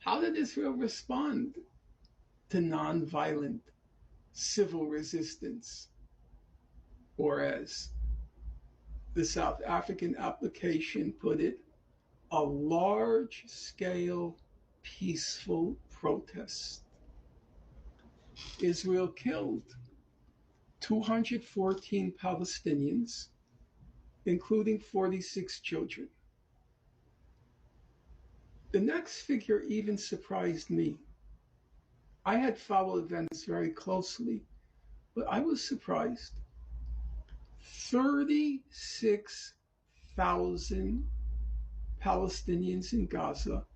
How did Israel respond to nonviolent civil resistance, or as the South African application put it, a large scale peaceful protest? Israel killed 214 Palestinians, including 46 children. The next figure even surprised me. I had followed events very closely, but I was surprised. 36,000 Palestinians in Gaza,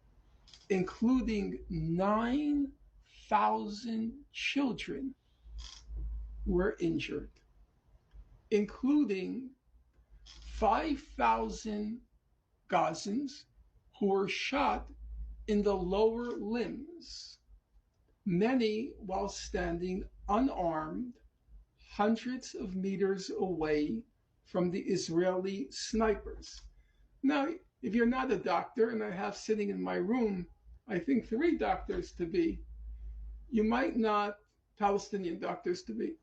including 9,000 children, were injured, including 5,000 Gazans who were shot in the lower limbs, many while standing unarmed hundreds of meters away from the Israeli snipers. Now, if you're not a doctor, and I have sitting in my room, I think 3 doctors to be, you might not, Palestinian doctors to be,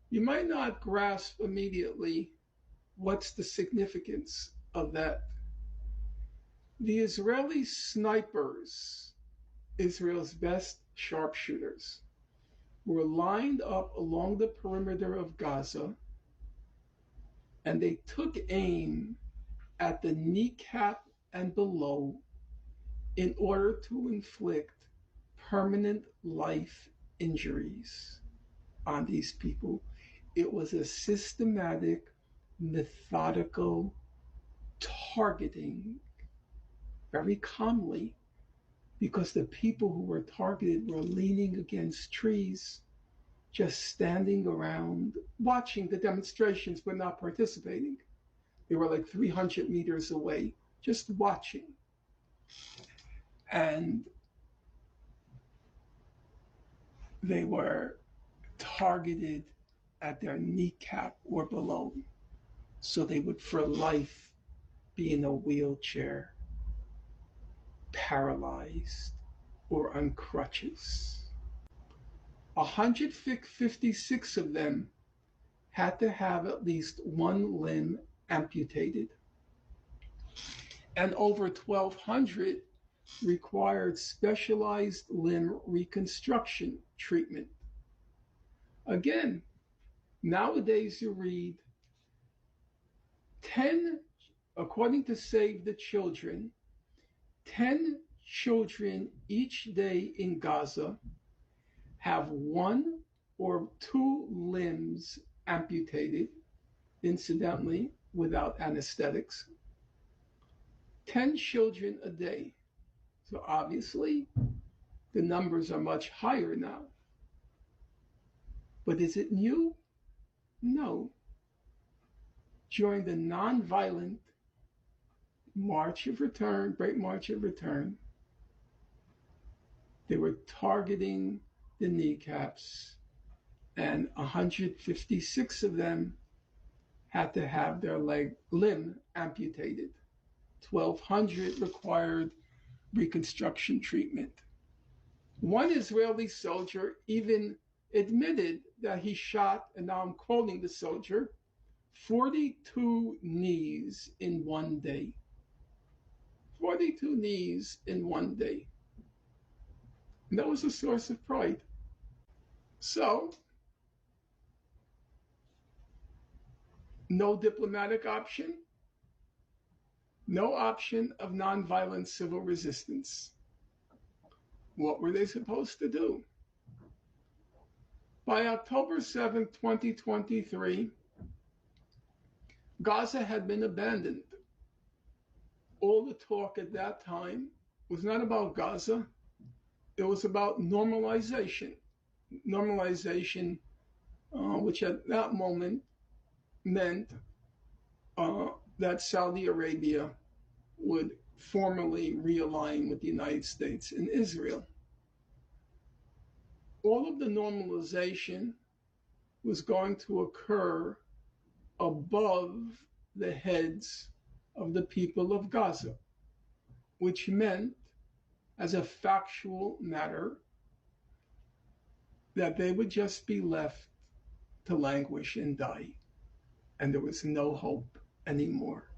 you might not grasp immediately what's the significance of that. The Israeli snipers, Israel's best sharpshooters, were lined up along the perimeter of Gaza, and they took aim at the kneecap and below in order to inflict permanent life injuries on these people. It was a systematic, methodical targeting, very calmly, because the people who were targeted were leaning against trees, just standing around, watching the demonstrations but not participating. They were like 300 meters away, just watching. And they were targeted at their kneecap or below, so they would for life be in a wheelchair, paralyzed, or on crutches. 156 of them had to have at least one limb amputated, and over 1,200 required specialized limb reconstruction treatment. Again, nowadays you read 10, according to Save the Children, 10 children each day in Gaza have 1 or 2 limbs amputated, incidentally, without anesthetics. 10 children a day. So obviously, the numbers are much higher now. But is it new? No. During the nonviolent March of Return, Great March of Return, they were targeting the kneecaps, and 156 of them had to have their limb amputated. 1,200 required reconstruction treatment. One Israeli soldier even admitted that he shot, and now I'm quoting the soldier, 42 knees in one day. 42 knees in one day. And that was a source of pride. So, no diplomatic option, no option of nonviolent civil resistance. What were they supposed to do? By October 7, 2023, Gaza had been abandoned. All the talk at that time was not about Gaza, it was about normalization. Normalization, which at that moment meant that Saudi Arabia would formally realign with the United States and Israel. All of the normalization was going to occur above the heads of the people of Gaza, which meant as a factual matter, that they would just be left to languish and die, and there was no hope anymore.